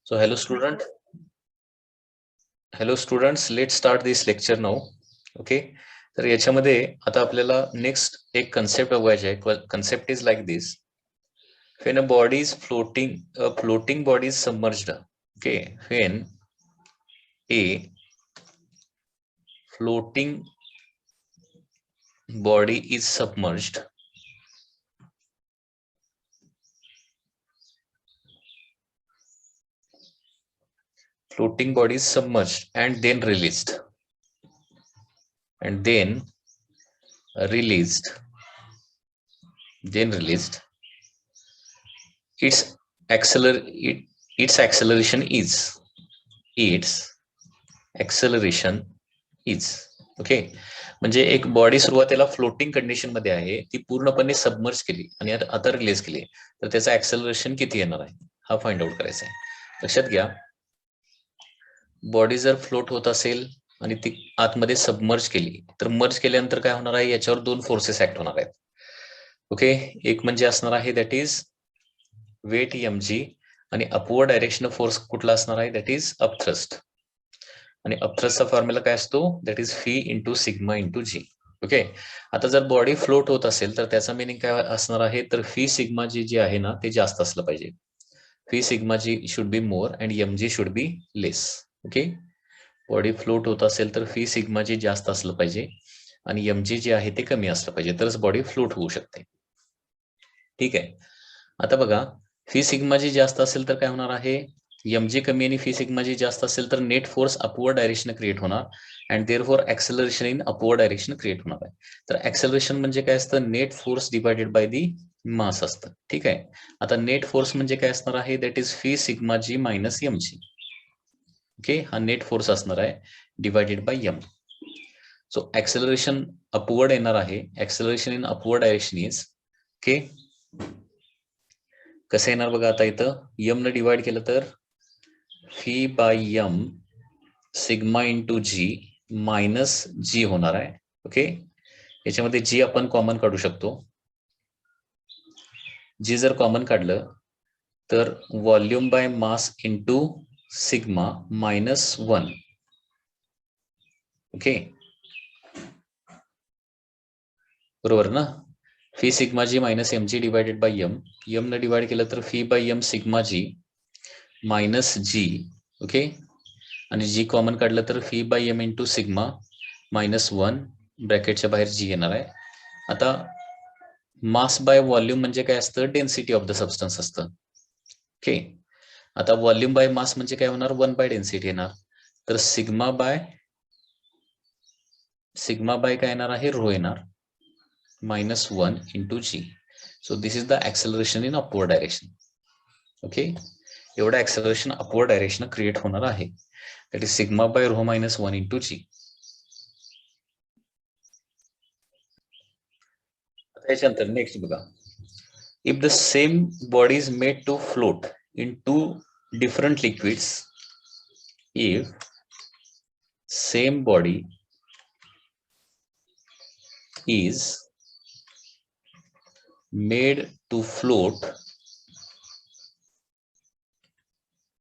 So hello students, let's start this lecture now. Okay, तर याच्यामध्ये आता आपल्याला नेक्स्ट एक कन्सेप्ट बघायचा आहे. Concept is like this. When a body is floating, a floating body is submerged. Okay, when a floating body is submerged, floating body is submerged and then released, its acceleration is okay. म्हणजे एक body सुरुवातीला floating condition मध्ये आहे, ती पूर्णपणे submerge केली आणि आता रिलीज केली, तर त्याचा ऍक्सेलरेशन किती येणार आहे हा फाइंड आउट करायचा आहे. लक्षात घ्या, बॉडी जर फ्लोट होत असेल आणि ती आतमध्ये सबमर्ज केली, तर मर्ज केल्यानंतर काय होणार आहे, याच्यावर दोन फोर्सेस ऍक्ट होणार आहेत. ओके, एक म्हणजे असणार आहे दॅट इज वेट mg आणि अपवर्ड डायरेक्शन फोर्स कुठला असणार आहे, दॅट इज अपथ्रस्ट. आणि अपथ्रस्टचा फॉर्म्युला काय असतो, that is phi into sigma into g. Okay, आता जर बॉडी फ्लोट होत असेल तर त्याचा मिनिंग काय असणार आहे, तर फी सिग्मा जी जे आहे ना ते जास्त असलं पाहिजे. Phi sigma g should be more and mg should be less. Okay, body float होत असेल तर फी सिग्मा जी जास्त असलं पाहिजे आणि mg जे आहे ते कमी असलं पाहिजे, तरच बॉडी फ्लोट होऊ शकते. ठीक आहे, आता बघा, फी सिग्मा जी जास्त असेल तर काय होणार आहे, mg कमी आणि फी सिग्मा जी जास्त असेल तर net force upward direction create होणार and therefore acceleration in upward direction create होणार आहे. तर ऍक्सेलरेशन म्हणजे काय असतं, net force divided by the mass असतं. ठीक आहे, आता नेट फोर्स म्हणजे काय असणार आहे, that is phi sigma g minus mg. Okay, हा नेट फोर्स असणार आहे divided by m. So acceleration upward येणार आहे, acceleration in upward direction is okay. कसं येणार बघा, आता इथं m न डिवाइड केलं तर phi by m sigma into g minus g होणार आहे. ओके, याच्यामध्ये जी आपण कॉमन काढू शकतो. जी जर कॉमन काढलं तर volume by mass into sigma minus 1. Okay, बरोबर ना. Phi sigma g minus mg divided by m न डिवाइड केलं तर phi by m sigma g minus g. Okay, आणि जी कॉमन काढलं तर phi by m into sigma minus 1 ब्रॅकेटच्या बाहेर जी येणार आहे. आता मास बाय व्हॉल्यूम म्हणजे काय असतं, डेन्सिटी ऑफ द सबस्टन्स असतं. ओके, आता व्हॉल्यूम बाय मास म्हणजे काय होणार, 1 बाय डेन्सिटी येणार. तर सिग्मा बाय काय येणार आहे, रो येणार minus 1 into g. So this is the acceleration in upward direction. Okay, एवढं ऍक्सेलरेशन अपवर्ड डायरेक्शन क्रिएट होणार आहे, that is sigma by rho minus 1 into g. त्याच्यानंतर नेक्स्ट बघा, if the same body is made to float in two different liquids, if same body is made to float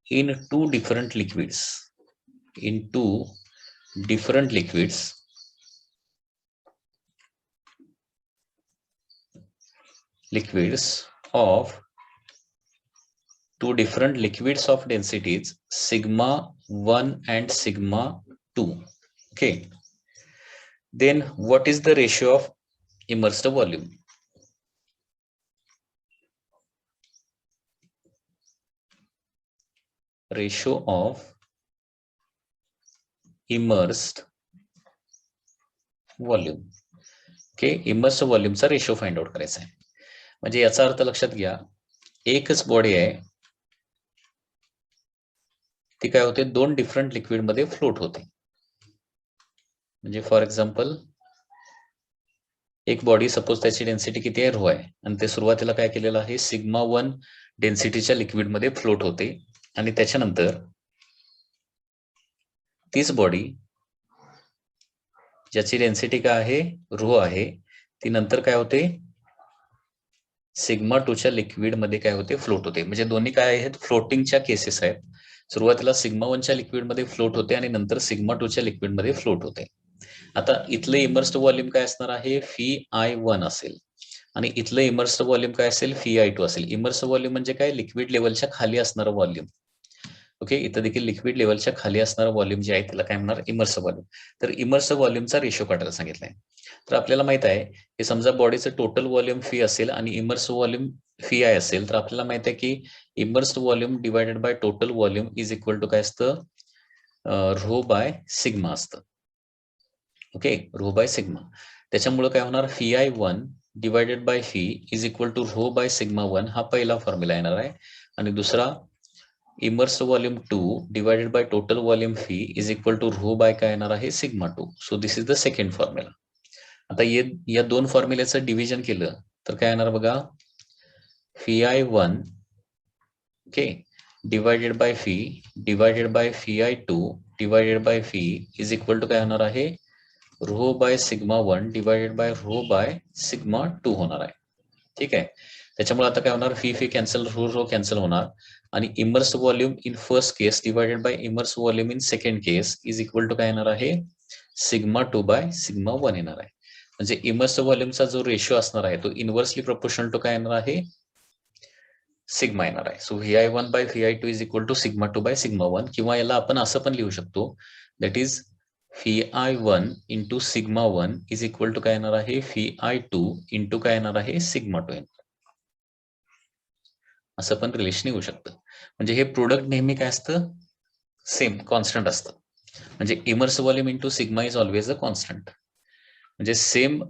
in two different liquids, of two different liquids of densities sigma 1 and sigma 2. Okay, then what is the ratio of immersed volume? Ratio of immersed volume. ओके, immersed व्हॉल्यूमचा ratio find out करायचा आहे. म्हणजे याचा अर्थ लक्षात घ्या, एकच बॉडी आहे, ती काय होते, दोन डिफरंट लिक्विड मध्ये फ्लोट होते. म्हणजे फॉर एक्झाम्पल, एक बॉडी सपोज त्याची डेन्सिटी किती आहे, रो आहे, आणि ते सुरुवातीला काय केलेलं आहे, सिग्मा 1 डेन्सिटीच्या लिक्विड मध्ये फ्लोट होते आणि त्याच्यानंतर तीच बॉडी ज्याची डेन्सिटी काय आहे, रो आहे, ती नंतर काय होते, सिग्मा 2च्या लिक्विड मध्ये काय होते, फ्लोट होते. म्हणजे दोन्ही काय आहेत, फ्लोटिंगच्या केसेस आहेत. सुरुवातीला सिग्मा 1च्या लिक्विडमध्ये फ्लोट होते आणि नंतर सिग्मा 2च्या लिक्विडमध्ये फ्लोट होते. आता इथलं इमर्स्ड व्हॉल्यूम काय असणार आहे, Phi1 असेल आणि इथलं इमर्स्ड व्हॉल्यूम काय असेल, Phi2 असेल. इमर्स्ड व्हॉल्यूम म्हणजे काय, लिक्विड लेवलच्या खाली असणारं व्हॉल्यूम. ओके, इथं देखील लिक्विड लेवलच्या खाली असणारं व्हॉल्यूम जे आहे त्याला काय म्हणणार, इमर्स्ड व्हॉल्यूम. तर इमर्स्ड व्हॉल्यूमचा रेशो काढायला सांगितलाय. तर आपल्याला माहित आहे की समजा बॉडीचं टोटल व्हॉल्यूम फी असेल आणि इमर्स्ड व्हॉल्यूम Phi असेल, तर आपल्याला माहित आहे की immersed volume divided by total volume is equal to काय असतं, रो बाय सिग्मा असतं. Okay, rho by sigma. त्याच्यामुळे काय होणार, Phi1 divided by phi is equal to rho by sigma 1 हा पहिला फॉर्म्युला येणार आहे. आणि दुसरा immersed volume 2 divided by total volume phi is equal to rho by काय येणार आहे, sigma 2. So this is the second formula. आता या दोन फॉर्म्युल्याचं डिव्हिजन केलं तर काय येणार बघा, Phi1 okay divided by phi divided by Phi2 divided by phi is equal to काय होणार आहे, rho by sigma 1 divided by rho by sigma 2 होणार आहे. ठीक आहे. त्याच्यामुळे आता काय होणार, फी कॅन्सल, रो कॅन्सल होणार आणि immersed volume in first case divided by immersed volume in second case is equal to काय येणार आहे, सिग्मा 2 बाय सिग्मा 1 येणार आहे. म्हणजे इमर्स्ड व्हॉल्यूमचा जो रेशो असणार आहे तो इनव्हर्सली प्रोपोर्शनल टू काय येणार आहे, सिग्मा येणार आहे. So Phi1 by Phi2 is equal to sigma 2 by sigma 1. किंवा याला आपण असं पण लिहू शकतो, that is Phi1 into sigma 1 is equal to काय येणार आहे, Phi2 इंटू काय येणार आहे, सिग्मा 2 येणार. असं पण रिलेशन येऊ शकतं. म्हणजे हे प्रोडक्ट नेहमी काय असतं, सेम कॉन्स्टंट असतं. म्हणजे immerse volume into sigma is always a constant. म्हणजे same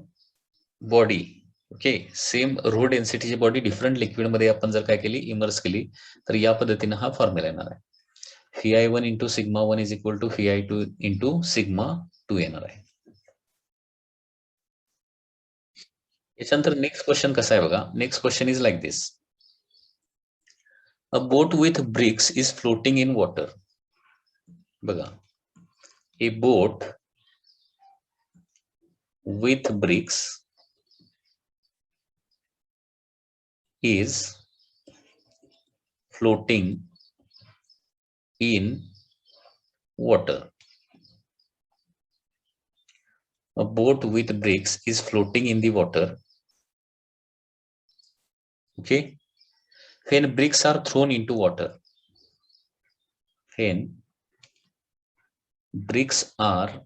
body, okay, same rho डेन्सिटीची बॉडी डिफरंट लिक्विड मध्ये आपण जर काय केली, इमर्स केली, तर या पद्धतीने हा फॉर्म्युला येणार आहे. Phi1 into sigma 1 is equal to Phi2 into sigma 2 येणार आहे. याच्यानंतर नेक्स्ट क्वेश्चन कसा आहे बघा. Next question is like this, a boat with bricks is floating in water. बघा, a boat with bricks is floating in water. A boat with bricks is floating in the water. Okay. When bricks are thrown into water, when bricks are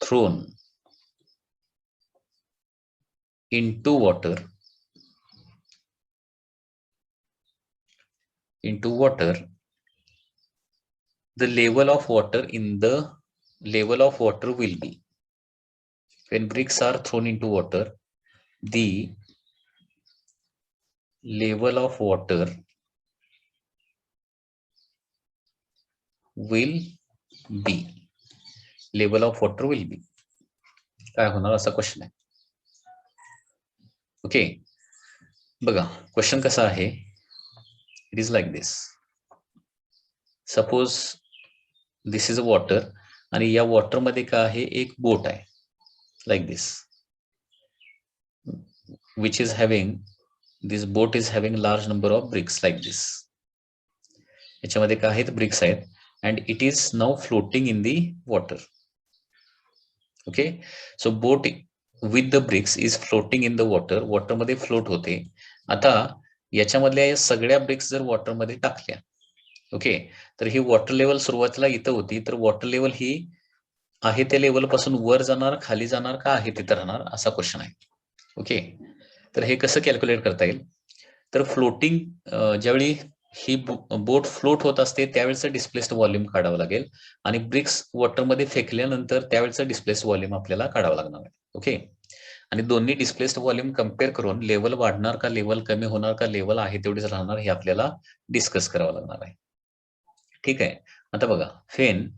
thrown into water, the level of water will be, when bricks are thrown into water, the level of water will be. Level of water will be काय होणार, असा question आहे. Okay, बघा question कसा आहे, it is like this. Suppose this is a water आणि या water मध्ये काय आहे, एक बोट आहे, like this, which is having, this boat is having large number of bricks like this. याच्यामध्ये काय आहेत, ब्रिक्स आहेत, and it is now floating in the water. Okay, so boat with the bricks is floating in the water, water मध्ये float होते. आता याच्यामधल्या या सगळ्या BRICS जर वॉटर मध्ये टाकल्या, ओके, तर ही वॉटर लेवल सुरुवातीला इथं होती, तर वॉटर लेवल ही आहे त्या लेवल पासून वर जाणार, खाली जाणार, का आहे तिथं राहणार, असा क्वेश्चन आहे. ओके, तर हे कसं कॅल्क्युलेट करता येईल, तर फ्लोटिंग ज्यावेळी ही बोट फ्लोट होत असते त्यावेळेचं डिस्प्लेस्ड व्हॉल्यूम काढावं लागेल आणि ब्रिक्स वॉटरमध्ये फेकल्यानंतर त्यावेळेचं डिस्प्लेस्ड व्हॉल्यूम आपल्याला काढावं लागणार आहे. ओके, आणि दोन्ही डिस्प्लेस्ड व्हॉल्यूम कम्पेअर करून लेवल वाढणार का, लेवल कमी होणार का, लेवल आहे तेवढीच राहणार, हे आपल्याला डिस्कस करावं लागणार आहे. ठीक आहे. आता बघा, फेन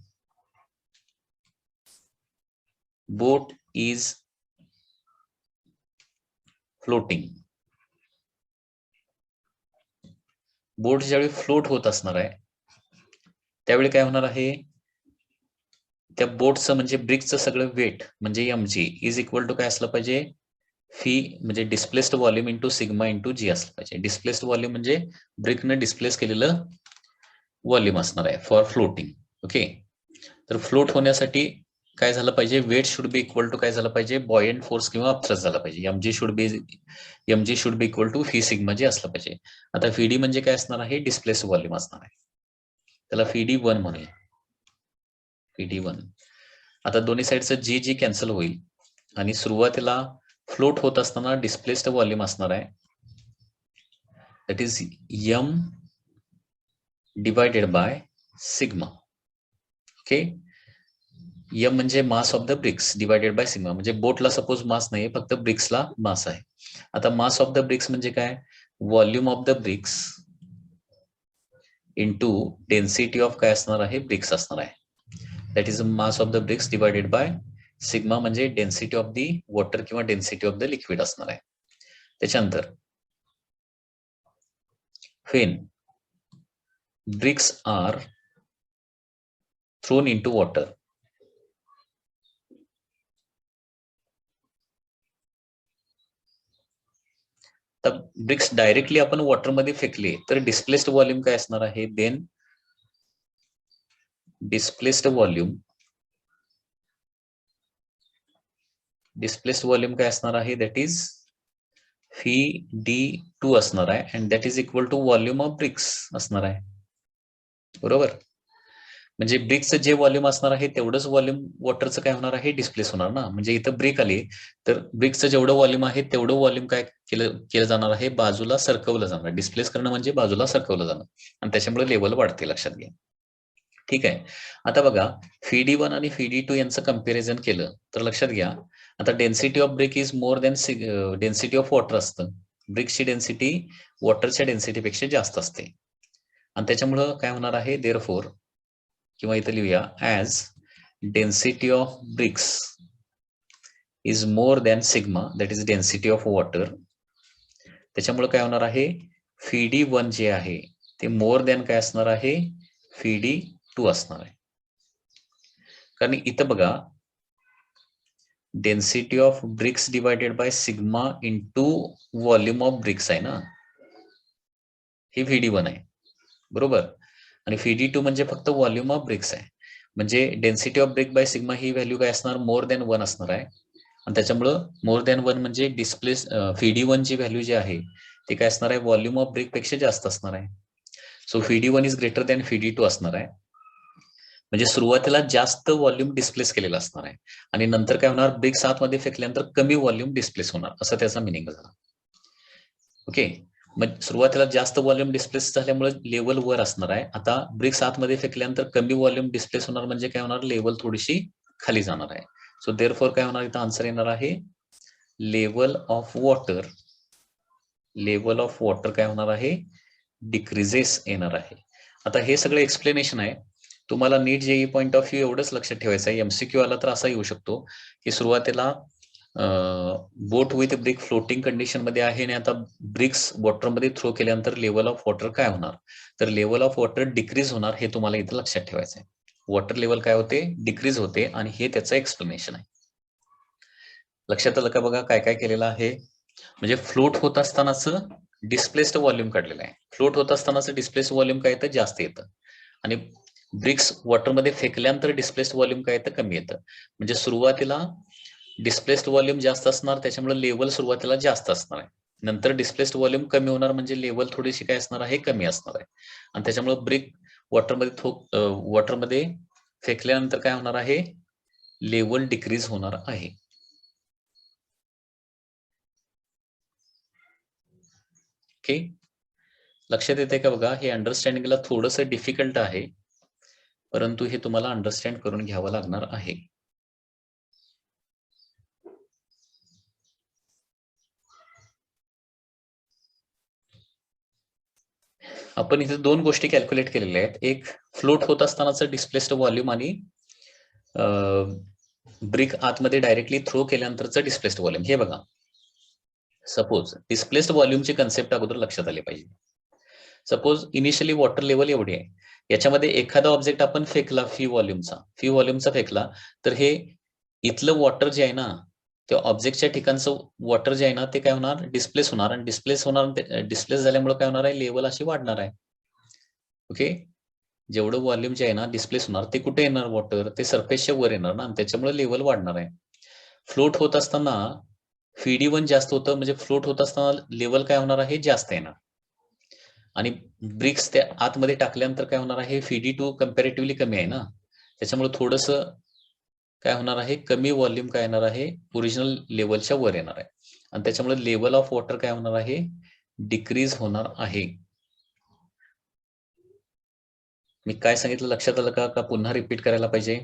बोट इज फ्लोटिंग, बोट ज्यावेळी फ्लोट होत असणार आहे त्यावेळी काय होणार आहे, त्या बोटचं म्हणजे ब्रिक्सचं सगळं वेट म्हणजे mg इज इक्वल टू काय असलं पाहिजे, फी म्हणजे displaced volume into sigma into g असलं पाहिजे. डिस्प्लेस्ड व्हॉल्यूम म्हणजे ब्रिकनं डिस्प्लेस केलेलं व्हॉल्यूम असणार आहे फॉर फ्लोटिंग. ओके, तर फ्लोट होण्यासाठी काय झालं पाहिजे, weight should be equal to काय झालं पाहिजे, बॉयंट फोर्स किंवा अपथ्रस्ट झाला पाहिजे. Mg should be equal to phi sigma जे असलं पाहिजे. आता फीडी म्हणजे काय असणार आहे, डिस्प्लेस व्हॉल्यूम असणार आहे, त्याला फीडी 1 म्हणूया, फीडी 1. आता दोन्ही साईडचं जी जी कॅन्सल होईल आणि सुरुवातीला फ्लोट होत असताना डिस्प्लेस्ड व्हॉल्यूम असणार आहे, that is M divided by sigma. Okay, M म्हणजे mass of the bricks divided by sigma. म्हणजे बोटला सपोज मास नाही, फक्त ब्रिक्सला मास आहे. आता मास ऑफ द ब्रिक्स म्हणजे काय, volume of the bricks into density of काय असणार आहे, ब्रिक्स असणार आहे. That is mass of the bricks divided by sigma म्हणजे डेन्सिटी ऑफ द वॉटर किंवा डेन्सिटी ऑफ द लिक्विड असणार आहे. त्याच्यानंतर when bricks are thrown into water, तर ब्रिक्स डायरेक्टली आपण वॉटर मध्ये फेकले तर डिस्प्लेस्ड व्हॉल्यूम काय असणार आहे, देन डिस्प्लेस्ड व्हॉल्यूम काय असणार आहे, दॅट इज फी D2 असणार आहे and that is equal to volume of bricks असणार आहे. बरोबर, म्हणजे ब्रिक्सचं जे व्हॉल्यूम असणार आहे तेवढंच व्हॉल्यूम वॉटरचं काय होणार आहे, डिस्प्लेस होणार ना. म्हणजे इथं ब्रिक आली तर ब्रिक्सचं जेवढं व्हॉल्यूम आहे तेवढं व्हॉल्यूम काय केलं जाणार आहे, बाजूला सरकवलं जाणार. डिस्प्लेस करणं म्हणजे बाजूला सरकवलं जाणार आणि त्याच्यामुळे लेवल वाढते, लक्षात घ्या. ठीक आहे, आता बघा फीडी1 आणि फीडी2 यांचं कंपॅरिझन केलं तर लक्षात घ्या, आता density of brick is more than density of water असतं. ब्रिक्सची डेन्सिटी वॉटरच्या डेन्सिटीपेक्षा जास्त असते आणि त्याच्यामुळं काय होणार आहे, देअरफॉर किंवा इथं लिहूया as density of BRICS is more than sigma that is density of water. त्याच्यामुळे काय होणार आहे, फीडी1 जे आहे ते मोर दॅन काय असणार आहे, फीडी2 असणार आहे. कारण इथं बघा density of BRICS divided by sigma into volume of bricks आहे ना, ही फीडी1 आहे. बरोबर, आणि फीडी2 म्हणजे फक्त व्हॉल्यूम ऑफ ब्रिक्स आहे. म्हणजे density of brick by sigma he value काय असणार, मोर दॅन 1 असणार आहे आणि त्याच्यामुळं मोर दॅन 1 म्हणजे डिस्प्लेस फीडी1 ची व्हॅल्यू जी आहे ती काय असणार आहे, व्हॉल्यूम ऑफ ब्रिक पेक्षा जास्त असणार आहे. सो फीडी1 इज ग्रेटर दॅन फीडी2 असणार आहे. म्हणजे सुरुवातीला जास्त व्हॉल्यूम डिस्प्लेस केलेला असणार आहे आणि नंतर काय होणार, ब्रिक्स आतमध्ये फेकल्यानंतर कमी व्हॉल्यूम डिस्प्लेस होणार, असं त्याचा मिनिंग झाला. ओके, मग सुरुवातीला जास्त व्हॉल्यूम डिस्प्लेस झाल्यामुळे लेवल वर असणार आहे. आता ब्रिक्स आतमध्ये फेकल्यानंतर कमी व्हॉल्यूम डिस्प्लेस होणार म्हणजे काय होणार, लेवल थोडीशी खाली जाणार आहे. सो देअरफॉर काय होणार, इथं आन्सर येणार आहे लेवल ऑफ वॉटर काय होणार आहे, डिक्रीजेस येणार आहे. आता हे सगळं एक्सप्लेनेशन आहे. तुम्हाला नीट जेई पॉईंट ऑफ व्ह्यू एवढंच लक्षात ठेवायचं आहे. एमसीक्यू आला तर असा येऊ शकतो की सुरुवातीला बोट विथ ब्रिक फ्लोटिंग कंडिशन मध्ये आहे आणि आता ब्रिक्स वॉटरमध्ये थ्रो केल्यानंतर लेवल ऑफ वॉटर काय होणार, तर लेवल ऑफ वॉटर डिक्रीज होणार, हे तुम्हाला इथं लक्षात ठेवायचं आहे. वॉटर लेवल काय होते, डिक्रीज होते आणि हे त्याचं एक्सप्लेनेशन आहे. लक्षात आलं का, बघा काय काय केलेलं आहे. म्हणजे फ्लोट होत असतानाच डिस्प्लेस्ड व्हॉल्यूम काढलेलं आहे. फ्लोट होत असतानाच डिस्प्लेस्ड व्हॉल्यूम काय येतं, जास्त येतं आणि ब्रिक्स वॉटरमध्ये फेकल्यानंतर डिस्प्लेस्ड व्हॉल्यूम काय येतं, कमी येतं. म्हणजे सुरुवातीला डिस्प्लेस्ड व्हॉल्यूम जास्त असणार, त्याच्यामुळे लेवल सुरुवातीला जास्त असणार आहे. नंतर डिस्प्लेस्ड व्हॉल्यूम कमी होणार म्हणजे लेवल थोडीशी काय असणार आहे, कमी असणार आहे आणि त्याच्यामुळे ब्रिक वॉटरमध्ये फेकल्यानंतर काय होणार आहे, लेवल डिक्रीज होणार आहे. ओके, लक्षात येते का, बघा हे अंडरस्टँडिंगला थोडंसं डिफिकल्ट आहे, परंतु हे तुम्हाला अंडरस्टँड करून घ्यावं लागणार आहे. आपण इथे दोन गोष्टी कॅल्क्युलेट केलेल्या आहेत. एक फ्लोट होत असतानाचं डिस्प्लेस्ड व्हॉल्यूम आणि ब्रिक आतमध्ये डायरेक्टली थ्रो केल्यानंतरचं डिस्प्लेस्ड व्हॉल्यूम. हे बघा, सपोज डिस्प्लेस्ड व्हॉल्यूमची कन्सेप्ट अगोदर लक्षात आली पाहिजे. सपोज इनिशियली वॉटर लेवल एवढी आहे, याच्यामध्ये एखादा ऑब्जेक्ट आपण फेकला फी व्हॉल्यूमचा फेकला, तर हे इथलं वॉटर जे आहे ना त्या ऑब्जेक्टच्या ठिकाणचं वॉटर जे आहे ना ते काय होणार, डिस्प्लेस होणार, आणि डिस्प्लेस झाल्यामुळे काय होणार आहे, लेवल अशी वाढणार आहे. ओके, जेवढं व्हॉल्यूम जे आहे ना डिस्प्लेस होणार ते कुठे येणार, वॉटर ते सरफेसच्या वर येणार ना, त्याच्यामुळे लेवल वाढणार आहे. फ्लोट होत असताना FeD1 जास्त होतं, म्हणजे फ्लोट होत असताना लेवल काय होणार आहे, जास्त येणार. आणि ब्रिक्स त्या आतमध्ये टाकल्यानंतर काय होणार आहे, FeD2 कम्पॅरेटिव्हली कमी आहे ना, त्याच्यामुळे थोडस काय होणार आहे, कमी व्हॉल्यूम काय येणार आहे, ओरिजिनल लेवलच्या वर येणार आहे, आणि त्याच्यामुळे लेवल ऑफ वॉटर काय होणार आहे, डिक्रीज होणार आहे. मी काय सांगितलं लक्षात आलं का पुन्हा रिपीट करायला पाहिजे?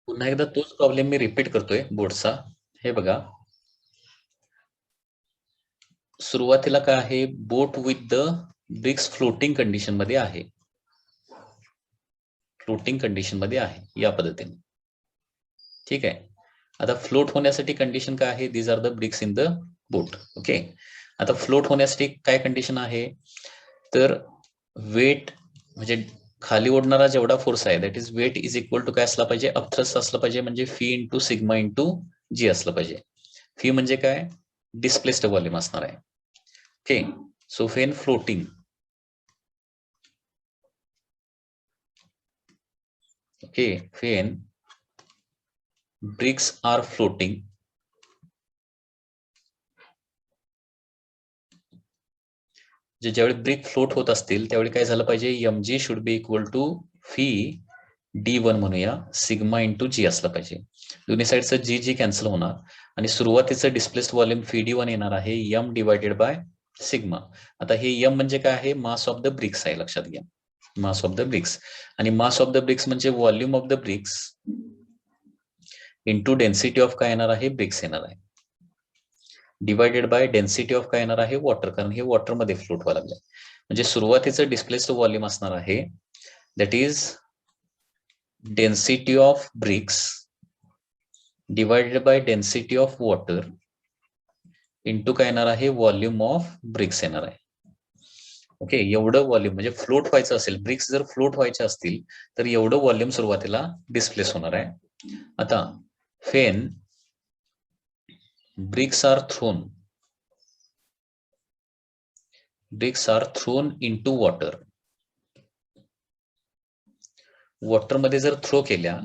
पुन्हा एकदा तोच प्रॉब्लेम मी रिपीट करतोय बोर्डचा. हे बघा, सुरुवातीला काय आहे, boat with the bricks floating condition मध्ये आहे, फ्लोटिंग कंडिशन मध्ये आहे या पद्धतीने. ठीक आहे, आता फ्लोट होण्यासाठी कंडिशन काय आहे, these are the bricks in the boat. Okay, आता फ्लोट होण्यासाठी काय कंडिशन आहे, तर वेट म्हणजे खाली ओढणारा जेवढा फोर्स आहे that is weight is equal to काय असला पाहिजे, अपथ्रस्ट असलं पाहिजे, म्हणजे phi into sigma into g असलं पाहिजे. फी म्हणजे काय, डिस्प्लेस्ड व्हॉल्यूम असणार आहे. Okay, so when floating, okay, when bricks are floating, ज्यावेळी ब्रिक फ्लोट होत असतील त्यावेळी काय झालं पाहिजे, mg should be equal to phi D1 म्हणूया सिग्मा इंटू जी असलं पाहिजे. दोन्ही साईडचं जी कॅन्सल होणार, आणि सुरुवातीचं डिस्प्लेस्ड व्हॉल्यूम FeD1 येणार आहे m डिवायडेड बाय सिग्मा. आता हे m म्हणजे काय आहे, मास ऑफ द ब्रिक्स आहे, लक्षात घ्या, मास ऑफ द ब्रिक्स. आणि मास ऑफ द ब्रिक्स म्हणजे volume of the bricks into density of काय येणार आहे, ब्रिक्स येणार आहे, डिवायडेड बाय डेन्सिटी ऑफ काय येणार आहे, वॉटर, कारण हे वॉटर मध्ये फ्लोट व्हायला लागले. म्हणजे सुरुवातीचं डिस्प्लेस्ड व्हॉल्यूम असणार आहे that is density of BRICS divided by density of water into काय येणार आहे, व्हॉल्यूम ऑफ ब्रिक्स येणार आहे. ओके, एवढं व्हॉल्यूम म्हणजे फ्लोट व्हायचं असेल, ब्रिक्स जर फ्लोट व्हायचे असतील तर एवढं व्हॉल्यूम सुरुवातीला डिस्प्लेस होणार आहे. आता फेन bricks are thrown into water, water मध्ये जर थ्रो केल्या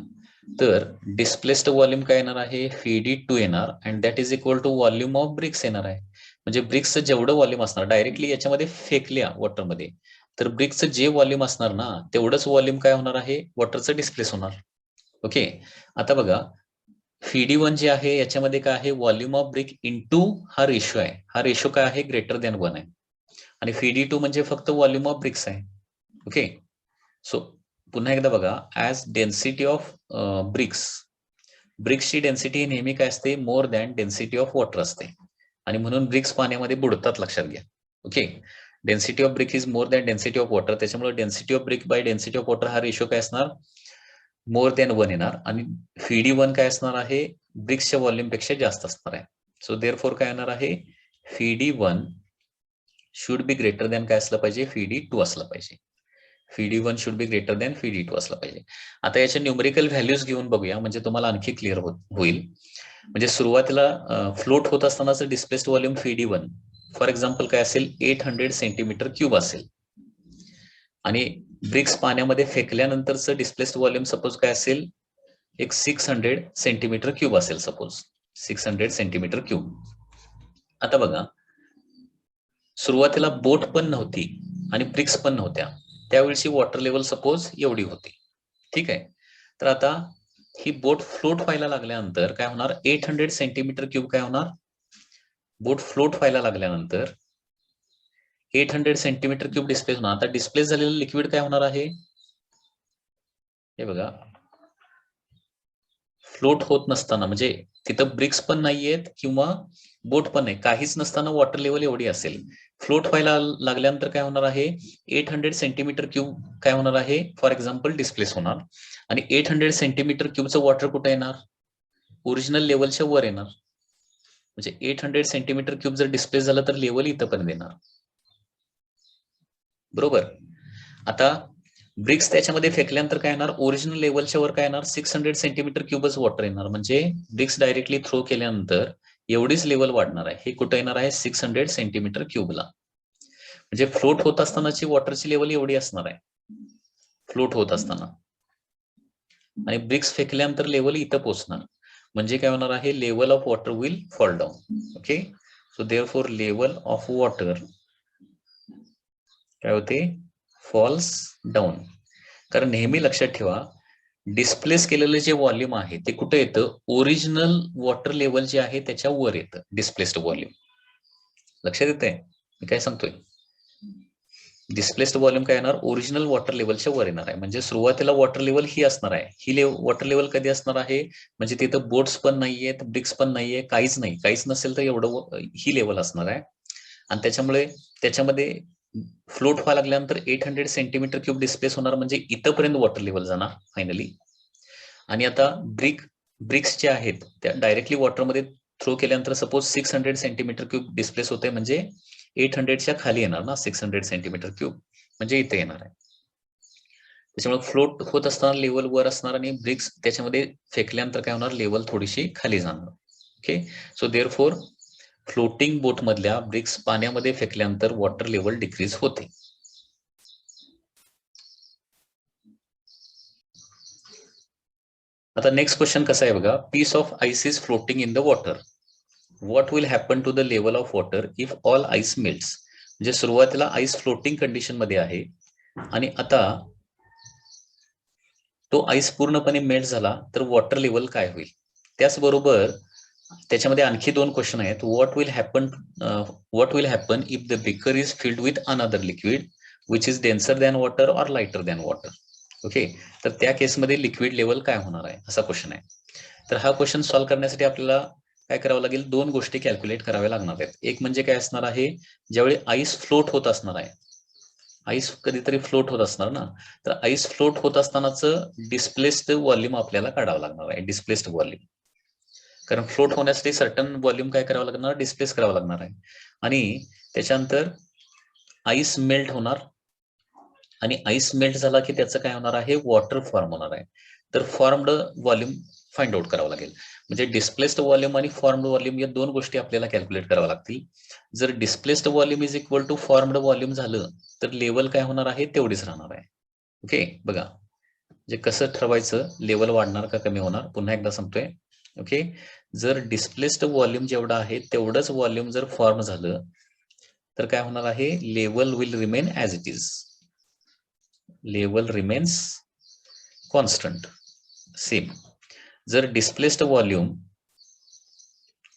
तर डिस्प्लेस्ड व्हॉल्यूम काय येणार आहे, FeD2 येणार, and that is equal to volume of bricks येणार आहे. म्हणजे ब्रिक्सचं जेवढं व्हॉल्यूम असणार डायरेक्टली याच्यामध्ये फेकल्या वॉटरमध्ये, तर ब्रिक्सचं जे व्हॉल्यूम असणार ना तेवढंच व्हॉल्यूम काय होणार आहे, वॉटरचं डिस्प्लेस होणार. ओके, आता बघा FeD1 जे आहे याच्यामध्ये काय आहे, व्हॉल्यूम ऑफ ब्रिक इंटू हा रेशो आहे, हा रेशो काय आहे, ग्रेटर दॅन 1 आहे, आणि FeD2 म्हणजे फक्त व्हॉल्यूम ऑफ ब्रिक्स आहे. ओके, सो पुन्हा एकदा बघा, ऍज डेन्सिटी ऑफ ब्रिक्सची डेन्सिटी नेहमी काय असते, more than density of water असते, आणि म्हणून ब्रिक्स पाण्यामध्ये बुडतात, लक्षात घ्या. Okay, density of brick is more than density of water, त्याच्यामुळे density of brick by density of water हा रेशो काय असणार, मोर दॅन 1 येणार, आणि FeD1 काय असणार आहे, ब्रिक्सच्या व्हॉल्यूम पेक्षा जास्त असणार आहे. सो देअरफॉर काय येणार आहे, FeD1 should be greater than काय असलं पाहिजे, FeD2 असलं पाहिजे. FeD1 should be greater than FeD2 असलं पाहिजे. आता याच्या न्यूमेरिकल व्हॅल्यूज घेऊन बघूया, म्हणजे तुम्हाला आणखी क्लिअर होईल. म्हणजे सुरुवातीला फ्लोट होत असतानाचं displaced volume FeD1 for example काय असेल, 800 सेंटीमीटर क्यूब असेल, आणि ब्रिक्स पाण्यामध्ये फेकल्यानंतरचं डिस्प्लेस्ड व्हॉल्यूम सपोज काय असेल, एक 600 सेंटीमीटर क्यूब असेल, सपोज 600 सेंटीमीटर क्यूब. आता बघा, सुरुवातीला बोट पण नव्हती आणि ब्रिक्स पण नव्हत्या, त्यावेळी वॉटर लेवल सपोज एवढी होती. ठीक आहे, तर आता ही बोट फ्लोट व्हायला लागल्यानंतर काय होणार, 800 सेंटीमीटर क्यूब काय होणार, बोट फ्लोट व्हायला लागल्यानंतर 800 सेंटीमीटर क्यूब डिस्प्लेस होणार. आता डिस्प्लेस झालेलं लिक्विड काय होणार आहे, हे बघा, फ्लोट होत नसताना, म्हणजे तिथं ब्रिक्स पण नाहीयेत किंवा बोट पण नाही, काहीच नसताना वॉटर लेवल एवढी असेल, फ्लोट व्हायला लागल्यानंतर काय होणार आहे, 800 सेंटीमीटर क्यूब काय होणार आहे, फॉर एक्झाम्पल डिस्प्लेस होणार, आणि 800 सेंटीमीटर क्यूबचं वॉटर कुठे येणार, ओरिजिनल लेवलच्या वर येणार. म्हणजे 800 सेंटीमीटर क्यूब जर डिस्प्लेस झालं तर लेवल इथं पण येणार, बरोबर. आता ब्रिक्स त्याच्यामध्ये फेकल्यानंतर काय येणार, ओरिजिनल लेवलच्या वर काय येणार, 600 सेंटीमीटर क्यूबच वॉटर येणार. म्हणजे ब्रिक्स डायरेक्टली थ्रो केल्यानंतर एवढीच लेवल वाढणार आहे. हे कुठे येणार आहे, 600 सेंटीमीटर क्यूबला. म्हणजे फ्लोट होत असतानाची वॉटरची लेवल एवढी असणार आहे, फ्लोट होत असताना. आणि ब्रिक्स फेकल्यानंतर लेवल इथं पोहोचणार. म्हणजे काय होणार आहे, level of water will fall down. Okay, so therefore level of water काय होते, फॉल्स डाऊन. कारण नेहमी लक्षात ठेवा, डिस्प्लेस केलेलं जे व्हॉल्यूम आहे ते कुठे येतं, ओरिजिनल वॉटर लेवल जे आहे त्याच्या वर येतं डिस्प्लेस्ड व्हॉल्यूम. लक्षात येतंय मी काय सांगतोय, डिस्प्लेस्ड व्हॉल्यूम काय येणार, ओरिजिनल वॉटर लेवलच्या वर येणार आहे. म्हणजे सुरुवातीला वॉटर लेवल ही असणार आहे. ही वॉटर लेवल कधी असणार आहे, म्हणजे तिथं बोट्स पण नाहीयेत, ब्रिक्स पण नाहीये, काहीच नाही. काहीच नसेल तर एवढं ही लेवल असणार आहे. आणि त्याच्यामुळे त्याच्यामध्ये फ्लोट व्हायला लागल्यानंतर 800 सेंटीमीटर क्यूब डिस्प्लेस होणार. म्हणजे इथंपर्यंत वॉटर लेवल जाणार फायनली. आणि आता ब्रिक्स जे आहेत त्या डायरेक्टली वॉटरमध्ये थ्रो केल्यानंतर सपोज 600 सेंटीमीटर क्यूब डिस्प्लेस होते, म्हणजे 800च्या खाली येणार ना 600 सेंटीमीटर क्यूब, म्हणजे इथे येणार आहे. त्याच्यामुळे फ्लोट होत असताना लेवल वर असणार आणि ब्रिक्स त्याच्यामध्ये फेकल्यानंतर काय होणार, लेवल थोडीशी खाली जाणार. ओके, सो देअरफॉर फ्लोटिंग बोट मधल्या ब्रिक्स पाण्यामध्ये फेकल्यानंतर वॉटर लेवल डिक्रीज होते. आता नेक्स्ट क्वेश्चन कसा आहे बघा, piece of ice is floating in the water, what will happen to the level of water if all ice melts. म्हणजे सुरुवातीला आइस फ्लोटिंग कंडिशन मध्ये आहे आणि आता तो आइस पूर्णपणे मेल्ट झाला तर वॉटर लेवल काय होईल. त्याचबरोबर त्याच्यामध्ये आणखी दोन क्वेश्चन आहेत. What will happen if the baker is filled with another liquid which is denser than water or lighter than water. Okay, तर त्या केसमध्ये लिक्विड लेवल काय होणार आहे असा क्वेश्चन आहे. तर हा क्वेश्चन सॉल्व्ह करण्यासाठी आपल्याला काय करावं लागेल, दोन गोष्टी कॅल्क्युलेट कराव्या लागणार आहेत. एक म्हणजे काय असणार आहे, ज्यावेळी आईस फ्लोट होत असणार आहे, आईस कधीतरी फ्लोट होत असणार ना, तर आईस फ्लोट होत असतानाच डिस्प्लेस्ड व्हॉल्यूम आपल्याला काढावं लागणार आहे, डिस्प्लेस्ड व्हॉल्यूम. कारण फ्लोट होण्यासाठी सर्टन व्हॉल्यूम काय करावं लागणार, डिस्प्लेस करावं लागणार आहे. आणि त्याच्यानंतर आईस मेल्ट होणार आणि आईस मेल्ट झाला की त्याचं काय होणार आहे, वॉटर फॉर्म होणार आहे. तर फॉर्मड व्हॉल्यूम फाइंड आउट करावं लागेल. म्हणजे डिस्प्लेस्ड व्हॉल्यूम आणि फॉर्मड व्हॉल्यूम या दोन गोष्टी आपल्याला कॅल्क्युलेट कराव्या लागतील. जर displaced volume is equal to formed volume झालं तर लेवल काय होणार आहे, तेवढीच राहणार आहे. ओके, बघा म्हणजे कसं ठरवायचं, लेवल वाढणार का कमी होणार, पुन्हा एकदा सांगतोय. ओके, जर डिस्प्लेस्ड व्हॉल्यूम जेवढं आहे तेवढंच व्हॉल्यूम जर फॉर्म झालं तर काय होणार आहे, level will remain as it is, level remains constant same. जर डिस्प्लेस्ड व्हॉल्यूम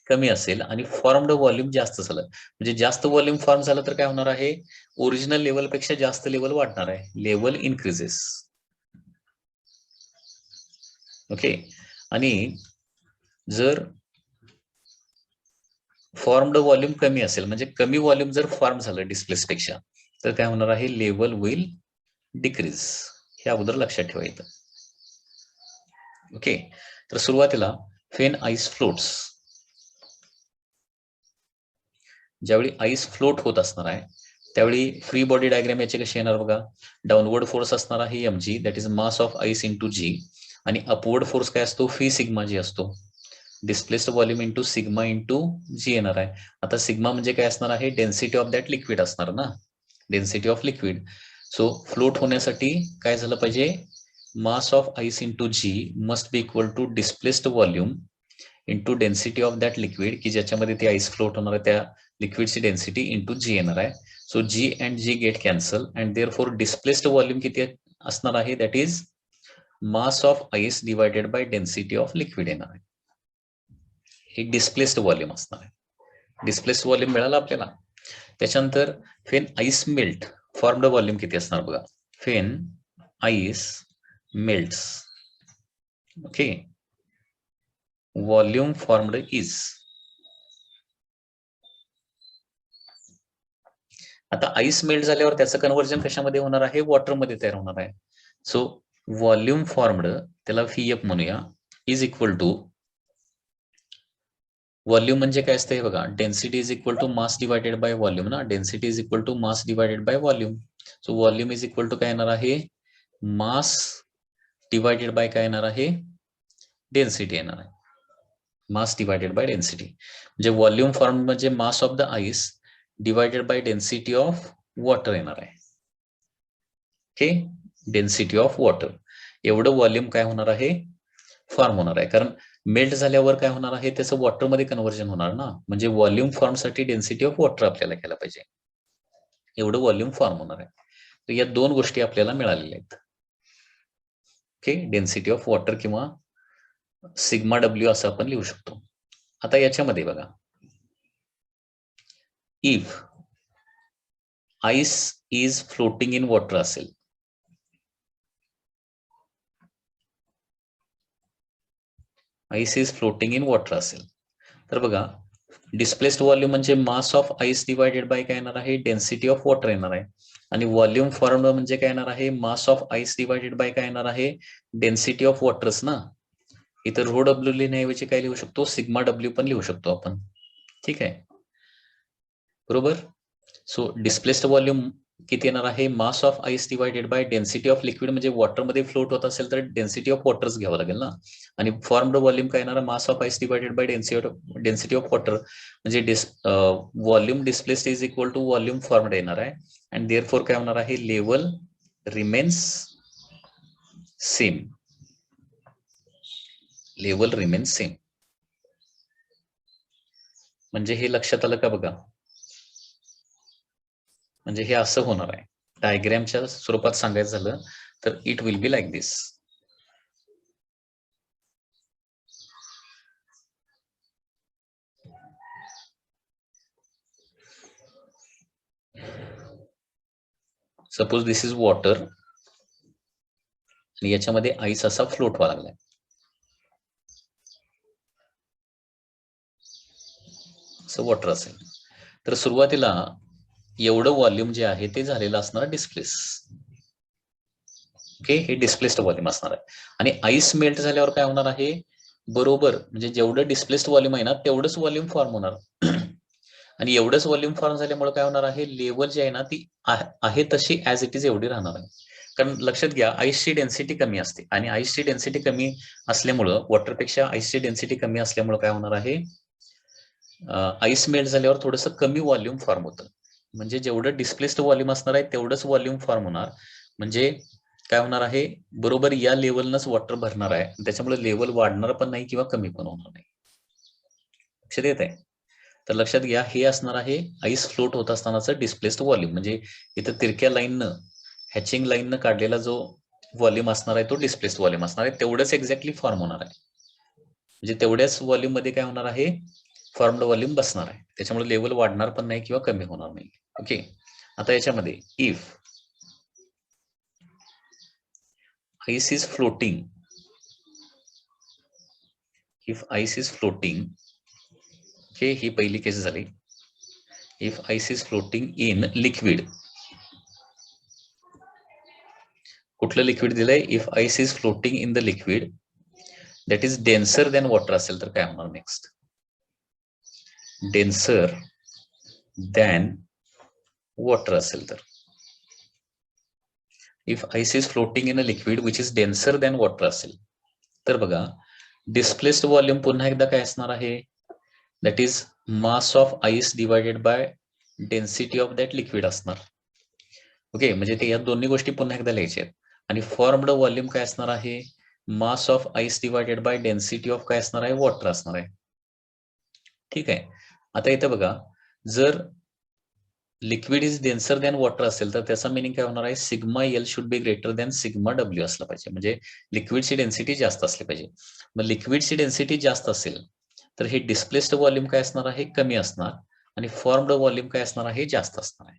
कमी असेल आणि फॉर्मड व्हॉल्यूम जास्त झालं, म्हणजे जास्त व्हॉल्यूम फॉर्म झालं तर काय होणार आहे, ओरिजिनल लेवल पेक्षा जास्त लेवल वाढणार आहे, लेवल इन्क्रीजेस. ओके, आणि जर फॉर्मड व्हॉल्यूम कमी असेल, म्हणजे कमी व्हॉल्यूम जर फॉर्म झालं डिस्प्लेस पेक्षा, तर काय होणार आहे, लेवल विल डिक्रीज. हे अगोदर लक्षात ठेवायचं. ओके, तर सुरुवातीला फेन आईस फ्लोट्स, ज्यावेळी आईस फ्लोट होत असणार आहे त्यावेळी फ्री बॉडी डायग्राम याची कशी येणार बघा, डाऊनवर्ड फोर्स असणार आहे mg, that is mass of ice into g, आणि अपवर्ड फोर्स काय असतो, फी सिग्मा जी असतो, displaced volume into sigma into g येणार आहे. आता सिग्मा म्हणजे काय असणार आहे, डेन्सिटी ऑफ दॅट लिक्विड असणार ना, density of liquid. So float होण्यासाठी काय झालं पाहिजे, mass of ice into g must be equal to displaced volume into density of that liquid, की ज्याच्यामध्ये ते आईस फ्लोट होणार आहे त्या लिक्विडची डेन्सिटी इंटू जी येणार आहे. So g and g get cancel and therefore displaced volume किती असणार आहे, that is mass of ice divided by density of liquid येणार आहे. हे डिस्प्लेस्ड व्हॉल्यूम असणार आहे. डिस्प्लेस्ड व्हॉल्यूम मिळाला आपल्याला. त्याच्यानंतर when ice melt, formed volume किती असणार बघा, when ice melts, okay, volume formed is. आता आईस मेल्ट झाल्यावर त्याचं कन्व्हर्जन कशामध्ये होणार आहे, वॉटरमध्ये तयार होणार आहे. सो व्हॉल्यूम फॉर्मड, त्याला VF म्हणूया, इज इक्वल टू, व्हॉल्यूम म्हणजे काय असतं हे बघा, density is equal to mass divided by volume ना, density is equal to mass divided by volume. So volume is equal to काय येणार आहे, मास डिवायडेड बाय काय येणार आहे, डेन्सिटी येणार आहे. मास डिवायडेड बाय डेन्सिटी म्हणजे व्हॉल्यूम फॉर्म म्हणजे mass of the ice divided by density of water येणार आहे. ओके, डेन्सिटी ऑफ वॉटर एवढं व्हॉल्यूम काय होणार आहे, फॉर्म होणार आहे. कारण मेल्ट झाल्यावर काय होणार आहे, त्याचं वॉटरमध्ये कन्व्हर्जन होणार ना, म्हणजे व्हॉल्यूम फॉर्मसाठी डेन्सिटी ऑफ वॉटर आपल्याला केला पाहिजे, एवढं व्हॉल्यूम फॉर्म होणार आहे. तर या दोन गोष्टी आपल्याला मिळालेल्या आहेत. ओके, डेन्सिटी ऑफ वॉटर किंवा सिग्मा डब्ल्यू असं आपण लिहू शकतो. आता याच्यामध्ये बघा, if ice is floating in water असेल, ice is floating in water असेल तर बघा, डिस्प्लेस्ड व्हॉल्यूम म्हणजे mass of ice divided by काय येणार आहे, डेन्सिटी ऑफ वॉटर येणार आहे. आणि व्हॉल्यूम फॉर्म म्हणजे काय येणार आहे, मास ऑफ आईस डिवायडेड बाय काय येणार आहे, डेन्सिटी ऑफ वॉटर्स ना. इथं रो डब्ल्यू लिहिण्याऐवजी काय लिहू शकतो, सिग्मा डब्ल्यू पण लिहू शकतो आपण. ठीक आहे, बरोबर. सो डिस्प्लेस्ड व्हॉल्यूम किती येणार आहे, मास of ice divided by density of liquid म्हणजे वॉटरमध्ये फ्लोट होत असेल तर डेन्सिटी ऑफ वॉटर्स घ्यावं लागेल ना. आणि फॉर्मड व्हॉल्यूम काय येणार, mass of ice divided by density of water म्हणजे volume displaced is equal to volume formed येणार आहे. अँड देअरफॉर काय होणार आहे, level remains same, level remains same. म्हणजे हे लक्षात आलं का बघा, म्हणजे हे असं होणार आहे. डायग्रॅमच्या स्वरूपात सांगायचं झालं तर it will be like this. Suppose this is water आणि याच्यामध्ये आईस असा फ्लोट व्हायला लागलाय. असं वॉटर असेल तर सुरुवातीला एवढं व्हॉल्यूम जे आहे ते झालेलं असणार डिस्प्लेस. ओके, हे डिस्प्लेस्ड व्हॉल्यूम असणार आहे. आणि आईस मेल्ट झाल्यावर काय होणार आहे, बरोबर म्हणजे जेवढं डिस्प्लेस्ड व्हॉल्यूम आहे ना तेवढंच व्हॉल्यूम फॉर्म होणार. आणि एवढंच व्हॉल्यूम फॉर्म झाल्यामुळे काय होणार आहे, लेवल जी आहे ना ती आहे तशी ऍज इट इज एवढी राहणार आहे. कारण लक्षात घ्या, आईसची डेन्सिटी कमी असते आणि आईसची डेन्सिटी कमी असल्यामुळं वॉटरपेक्षा आईसची डेन्सिटी कमी असल्यामुळे काय होणार आहे, आईस मेल्ट झाल्यावर थोडंसं कमी व्हॉल्यूम फॉर्म होतं. म्हणजे जेवढं डिस्प्लेस्ड व्हॉल्यूम असणार आहे तेवढंच व्हॉल्यूम फॉर्म होणार. म्हणजे काय होणार आहे, बरोबर या लेवलनच वॉटर भरणार आहे, त्याच्यामुळे लेवल वाढणार पण नाही किंवा कमी पण होणार नाही. लक्षात येत आहे. तर लक्षात घ्या, हे असणार आहे आईस फ्लोट होत असतानाचं डिस्प्लेस्ड व्हॉल्यूम. म्हणजे इथं तिरक्या लाईननं, हॅचिंग लाईननं काढलेला जो व्हॉल्यूम असणार आहे तो डिस्प्लेस्ड व्हॉल्यूम असणार आहे, तेवढंच एक्झॅक्टली फॉर्म होणार आहे. म्हणजे तेवढ्याच व्हॉल्यूम मध्ये काय होणार आहे, फॉर्मड व्हॉल्यूम बसणार आहे, त्याच्यामुळे लेवल वाढणार पण नाही किंवा कमी होणार नाही. ओके, आता याच्यामध्ये if ice is floating, if ice is floating, okay, ही पहिली केस झाली. If ice is floating in liquid, कुठलं लिक्विड दिलंय, if ice is floating in the liquid that is denser than water असेल तर काय होणार नेक्स्ट, डेन्सर दॅन वॉटर असेल तर. If ice is floating in a liquid which is denser than water असेल तर बघा, डिस्प्लेस्ड व्हॉल्यूम पुन्हा एकदा काय असणार आहे, that is mass of ice divided by density of that liquid असणार. ओके, म्हणजे ते या दोन्ही गोष्टी पुन्हा एकदा लिहायच्या आहेत. आणि फॉर्मड व्हॉल्यूम काय असणार आहे, मास of ice divided by density of काय असणार आहे, वॉटर असणार आहे. ठीक आहे, आता इथे बघा, जर liquid is denser than water असेल तर त्याचा मिनिंग काय होणार आहे, sigma L should be greater than sigma W असला पाहिजे. म्हणजे लिक्विडची डेन्सिटी जास्त असली पाहिजे. मग लिक्विडची डेन्सिटी जास्त असेल तर हे डिस्प्लेस्ड व्हॉल्यूम काय असणार आहे, कमी असणार. आणि फॉर्मड व्हॉल्यूम काय असणार आहे, जास्त असणार आहे.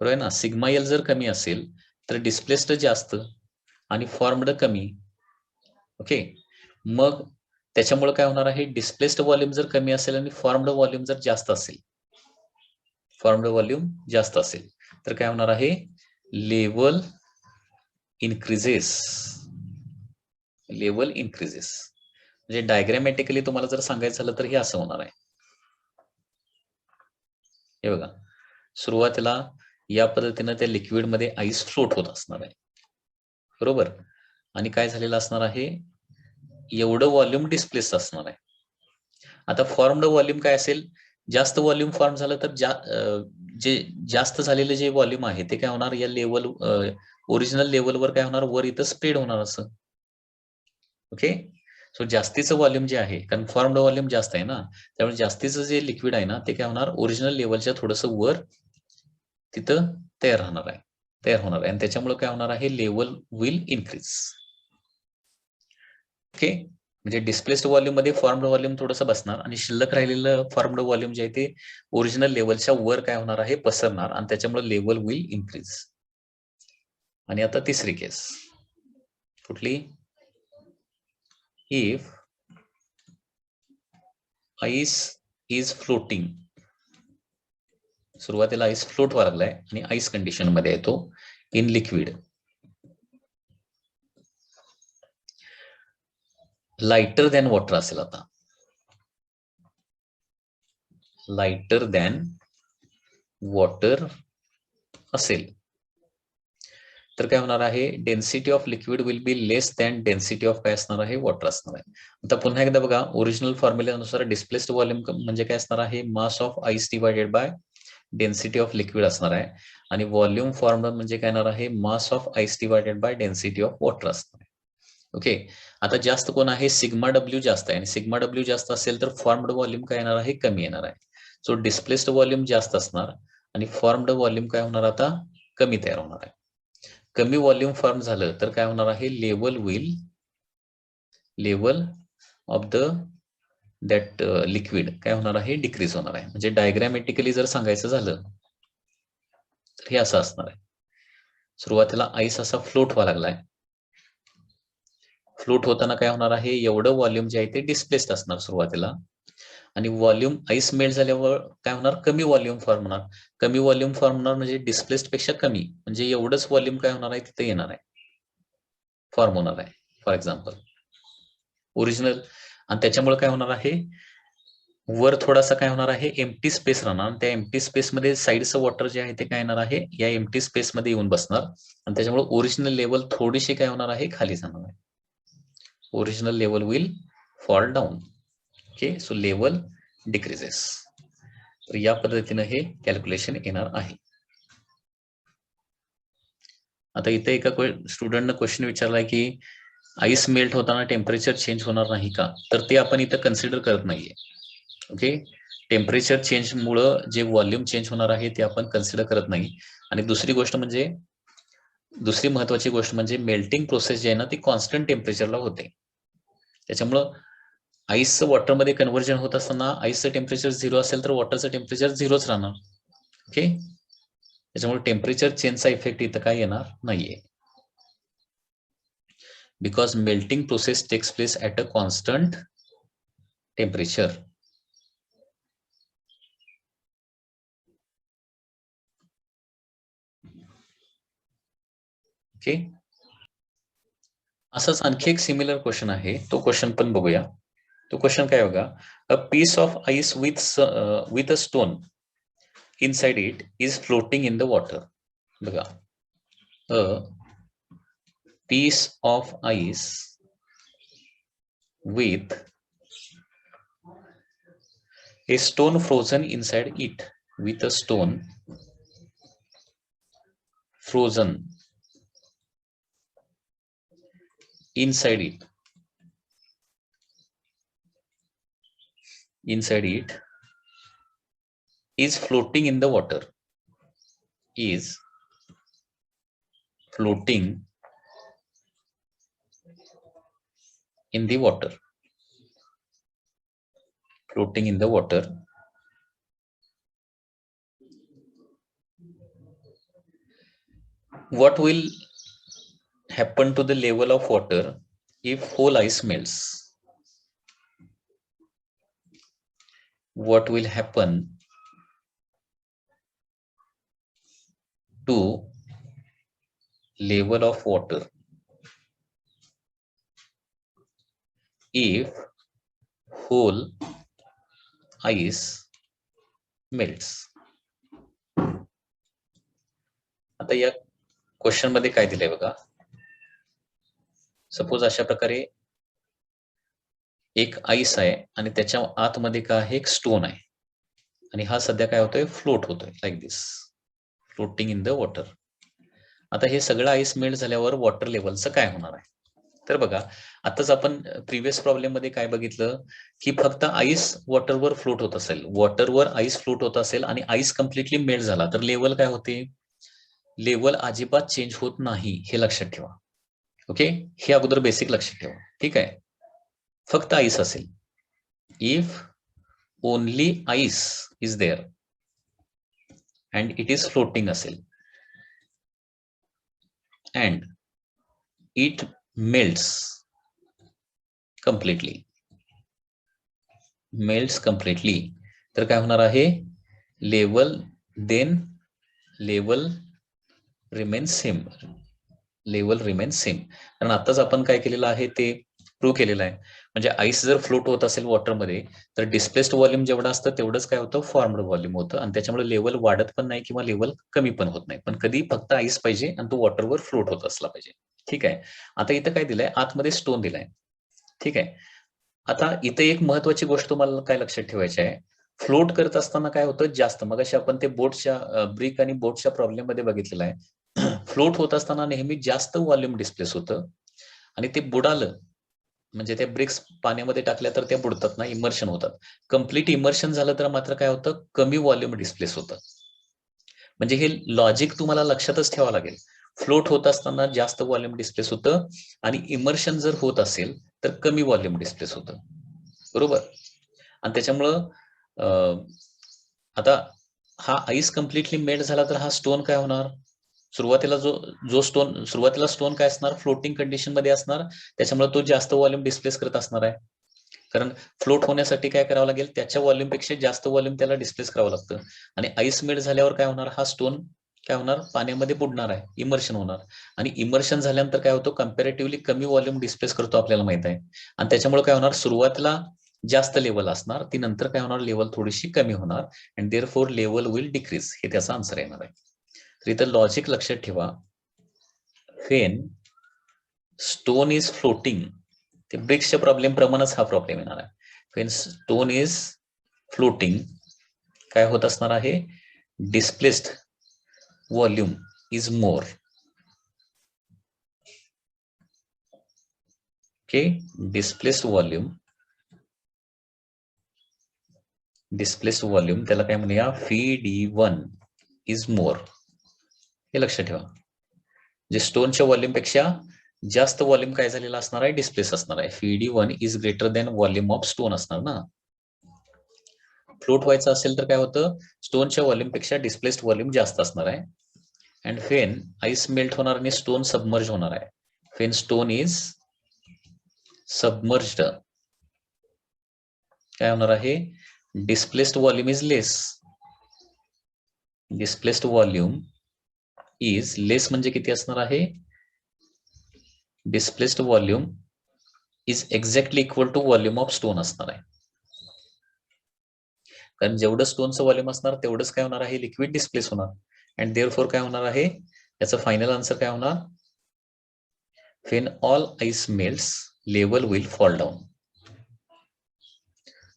बरोबर आहे ना. सिग्मा एल जर कमी असेल तर डिस्प्लेस्ड जास्त आणि फॉर्मड कमी. ओके, मग त्याच्यामुळे काय होणार आहे, डिस्प्लेस्ड व्हॉल्यूम जर कमी असेल आणि फॉर्मड व्हॉल्यूम जर जास्त असेल, फॉर्मड व्हॉल्यूम जास्त असेल तर काय होणार आहे, लेवल इन्क्रीजेस, लेवल इन्क्रीजेस. म्हणजे डायग्रॅमॅटिकली तुम्हाला जर सांगायचं झालं तर हे असं होणार आहे. हे बघा, सुरुवातीला या पद्धतीने त्या लिक्विड मध्ये आईस फ्लोट होत असणार आहे. बरोबर. आणि काय झालेलं असणार आहे, एवढं व्हॉल्यूम डिस्प्लेस असणार आहे. आता फॉर्म्ड व्हॉल्यूम काय असेल, जास्त व्हॉल्यूम फॉर्म झालं तर जे जास्त झालेलं जे व्हॉल्यूम आहे ते काय होणार, या लेवल ओरिजिनल लेवलवर काय होणार, वर इथं स्प्रेड होणार असं. ओके. सो जास्तीचं व्हॉल्यूम जे आहे, कारण फॉर्म्ड व्हॉल्यूम जास्त आहे ना, त्यामुळे जास्तीचं जे लिक्विड आहे ना ते काय होणार, ओरिजिनल लेवलच्या थोडंसं वर तिथं तयार होणार आहे आणि त्याच्यामुळे काय होणार आहे, लेवल विल इन्क्रीज. ओके. म्हणजे डिस्प्लेस्ड व्हॉल्यूम मध्ये फॉर्म्ड व्हॉल्यूम थोडंसं बसणार आणि शिल्लक राहिलेलं फॉर्म्ड व्हॉल्यूम जे आहे ते ओरिजिनल लेवलच्या वर काय होणार आहे, पसरणार आणि त्याच्यामुळे लेवल विल इन्क्रीज. आणि आता तिसरी केस कुठली, इफ आईस इज फ्लोटिंग, सुरुवातीला आईस फ्लोट व्हायला लागलाय आणि आईस कंडिशन मध्ये येतो in liquid, lighter than water असेल. आता लाइटर दॅन वॉटर असेल तर काय होणार आहे, density of liquid will be less than density of काय असणार आहे, वॉटर असणार आहे. आता पुन्हा एकदा बघा, ओरिजिनल फॉर्म्युल्यानुसार डिस्प्लेस्ड व्हॉल्यूम म्हणजे काय असणार आहे, मास of ice divided by density of liquid असणार आहे आणि व्हॉल्यूम फॉर्म्ड म्हणजे काय येणार आहे, मास of ice divided by density of water असणार आहे. ओके. आता जास्त कोण आहे, सिग्मा डब्ल्यू जास्त आहे आणि सिग्मा डब्ल्यू जास्त असेल तर फॉर्म्ड व्हॉल्यूम काय येणार आहे, कमी येणार आहे. सो डिस्प्लेस्ड व्हॉल्यूम जास्त असणार आणि फॉर्म्ड व्हॉल्यूम काय होणार, आता कमी तयार होणार आहे. कमी व्हॉल्यूम फॉर्म झालं तर काय होणार आहे, level of the that liquid काय होणार आहे, डिक्रीज होणार आहे. म्हणजे डायग्रॅमॅटिकली जर सांगायचं झालं तर हे असं असणार आहे. सुरुवातीला आईस असा फ्लोट व्हायला लागलाय, फ्लोट होताना काय होणार आहे, एवढं व्हॉल्यूम जे आहे ते डिस्प्लेस्ड असणार सुरुवातीला आणि व्हॉल्यूम आईस मेल्ट झाल्यावर काय होणार, कमी व्हॉल्यूम फॉर्म होणार. कमी व्हॉल्यूम फॉर्म होणार म्हणजे डिस्प्लेस्ड पेक्षा कमी, म्हणजे एवढंच व्हॉल्यूम काय होणार आहे, तिथे येणार आहे, फॉर्म होणार आहे. फॉर एक्झाम्पल ओरिजिनल, आणि त्याच्यामुळे काय होणार आहे, वर थोडासा काय होणार आहे, एम्प्टी स्पेस राहणार. त्या एम्प्टी स्पेस मध्ये साईडचं वॉटर जे आहे ते काय येणार आहे, या एम्प्टी स्पेस मध्ये येऊन बसणार आणि त्याच्यामुळे ओरिजिनल लेवल थोडीशी काय होणार आहे, खाली जाणार आहे. Original level will fall down. Okay. So level decreases. तर या पद्धतीने हे कॅल्क्युलेशन येणार आहे. आता इथे एका स्टुडंटनं क्वेश्चन विचारलाय की आईस मेल्ट होताना टेम्परेचर चेंज होणार नाही का, तर ते आपण इथं कन्सिडर करत नाहीये. ओके. टेम्परेचर चेंज मुळे जे व्हॉल्यूम चेंज होणार आहे ते आपण कन्सिडर करत नाही. आणि दुसरी महत्वाची गोष्ट म्हणजे मेल्टिंग प्रोसेस जी आहे ना ती कॉन्स्टंट टेम्परेचरला होते. त्याच्यामुळं आईसचं वॉटरमध्ये कन्व्हर्जन होत असताना आईसचं टेम्परेचर 0 असेल तर वॉटरचं टेम्परेचर 0च राहणार. ओके. त्याच्यामुळे टेम्परेचर चेंजचा इफेक्ट इथं काय येणार नाहीये, because melting process takes place at a constant temperature. Okay. असंच आणखी एक सिमिलर क्वेश्चन आहे, तो क्वेश्चन पण बघूया. तो क्वेश्चन काय बघा, a piece of ice with a stone inside it is floating in the water. बघा, a piece of ice with a stone frozen inside it, with a stone frozen inside it, is floating in the water, is floating in the water, floating in the water. What will happen to the level of water if whole ice melts? What will happen to level of water if whole ice melts? आता या question मध्ये काय दिलंय बघा, suppose अशा प्रकारे एक ice आहे आणि त्याच्या आतमध्ये काय आहे, एक स्टोन आहे आणि हा सध्या काय होतोय, फ्लोट होतोय like this, floating in the water. आता हे सगळं आईस मेल्ट झाल्यावर वॉटर लेवलचं काय होणार आहे? तर बघा, आताच आपण प्रिव्हियस प्रॉब्लेम मध्ये काय बघितलं की फक्त आईस वॉटरवर फ्लोट होत असेल, वॉटरवर आईस फ्लोट होत असेल आणि आईस कम्प्लिटली मेल्ट झाला तर लेवल काय होते, लेवल अजिबात चेंज होत नाही, हे लक्षात ठेवा. ओके, हे अगोदर बेसिक लक्षात ठेवा. ठीक आहे, फक्त आईस असेल, if only ice is there and it is floating असेल अँड इट मेल्ट्स कम्प्लिटली, तर काय होणार आहे, लेवल रिमेन्स सेम, कारण आताच आपण काय केलेलं आहे ते प्रूव्ह केलेलं आहे. म्हणजे आईस जर फ्लोट होत असेल वॉटरमध्ये तर डिस्प्लेस्ड व्हॉल्यूम जेवढं असतं तेवढंच काय होतं, फॉर्म्ड व्हॉल्यूम होतं आणि त्याच्यामुळे लेवल वाढत पण नाही किंवा लेवल कमी पण होत नाही. पण कधी फक्त आईस पाहिजे आणि तो वॉटरवर फ्लोट होत असला पाहिजे. ठीक आहे, आता इथं काय दिलंय, आतमध्ये स्टोन दिलाय. ठीक आहे, आता इथे एक महत्वाची गोष्ट तुम्हाला काय लक्षात ठेवायची आहे, फ्लोट करत असताना काय होतं, जास्त मगाशी आपण ते बोटच्या ब्रिक आणि बोटच्या प्रॉब्लेम मध्ये बघितलेलं आहे. फ्लोट होत असताना नेहमी जास्त व्हॉल्यूम डिस्प्लेस होतं आणि ते बुडालं म्हणजे त्या ब्रिक्स पाण्यामध्ये टाकल्या तर त्या बुडतात ना, इमर्शन होतात. कम्प्लीट इमर्शन झालं तर मात्र काय होतं, कमी व्हॉल्यूम डिस्प्लेस होतं. म्हणजे हे लॉजिक तुम्हाला लक्षातच ठेवावं लागेल. फ्लोट होत असताना जास्त व्हॉल्यूम डिस्प्लेस होतं आणि इमर्शन जर होत असेल तर कमी व्हॉल्यूम डिस्प्लेस होतं, बरोबर. आणि त्याच्यामुळं आता हा आईस कम्प्लिटली मेल्ट झाला तर हा स्टोन काय होणार, सुरुवातीला स्टोन काय असणार, फ्लोटिंग कंडिशन मध्ये असणार, त्याच्यामुळे तो जास्त व्हॉल्यूम डिस्प्लेस करत असणार आहे. कारण फ्लोट होण्यासाठी काय करावं लागेल, त्याच्या व्हॉल्यूम पेक्षा जास्त व्हॉल्यूम त्याला डिस्प्लेस करावं लागतं आणि आईस मेल्ट झाल्यावर काय होणार, हा स्टोन काय होणार, पाण्यामध्ये बुडणार आहे, इमर्शन होणार आणि इमर्शन झाल्यानंतर काय होतं, कम्पॅरेटिव्हली कमी व्हॉल्यूम डिस्प्लेस करतो आपल्याला माहित आहे आणि त्याच्यामुळे काय होणार, सुरुवातीला जास्त लेवल असणार, ती नंतर काय होणार, लेवल थोडीशी कमी होणार and therefore level will decrease, हे त्याचा आन्सर येणार आहे. तर इथं लॉजिक लक्षात ठेवा, व्हेन स्टोन इज फ्लोटिंग, ते ब्रिक्सच्या प्रॉब्लेम प्रमाणेच हा प्रॉब्लेम येणार आहे. व्हेन स्टोन इज फ्लोटिंग काय होत असणार आहे, displaced volume is more. Okay, displaced volume त्याला काय म्हणूया, VD1 इज मोर, हे लक्षात ठेवा. जे स्टोनच्या व्हॉल्यूम पेक्षा जास्त व्हॉल्यूम काय झालेला असणार आहे, डिस्प्लेस असणार आहे. VD1 is greater than volume of stone असणार ना. फ्लोट व्हायचं असेल तर काय होतं, स्टोनच्या व्हॉल्यूम पेक्षा डिस्प्लेस्ड व्हॉल्यूम जास्त असणार आहे. अँड व्हेन आईस मेल्ट होणार आणि स्टोन सबमर्ज होणार आहे, व्हेन स्टोन इज सबमर्ज्ड काय होणार आहे, displaced volume is less. Displaced volume is less म्हणजे किती असणार आहे, displaced volume is exactly equal to volume of stone असणार आहे. कारण जेवढं स्टोनचं व्हॉल्यूम असणार तेवढंच काय होणार आहे, लिक्विड डिस्प्लेस होणार अँड देअरफॉर काय होणार आहे, याचा फायनल आन्सर काय होणार, when all ice melts level will fall down.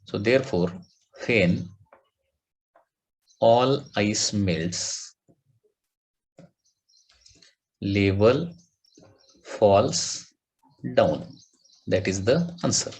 So therefore when all ice melts level falls down, that is the answer.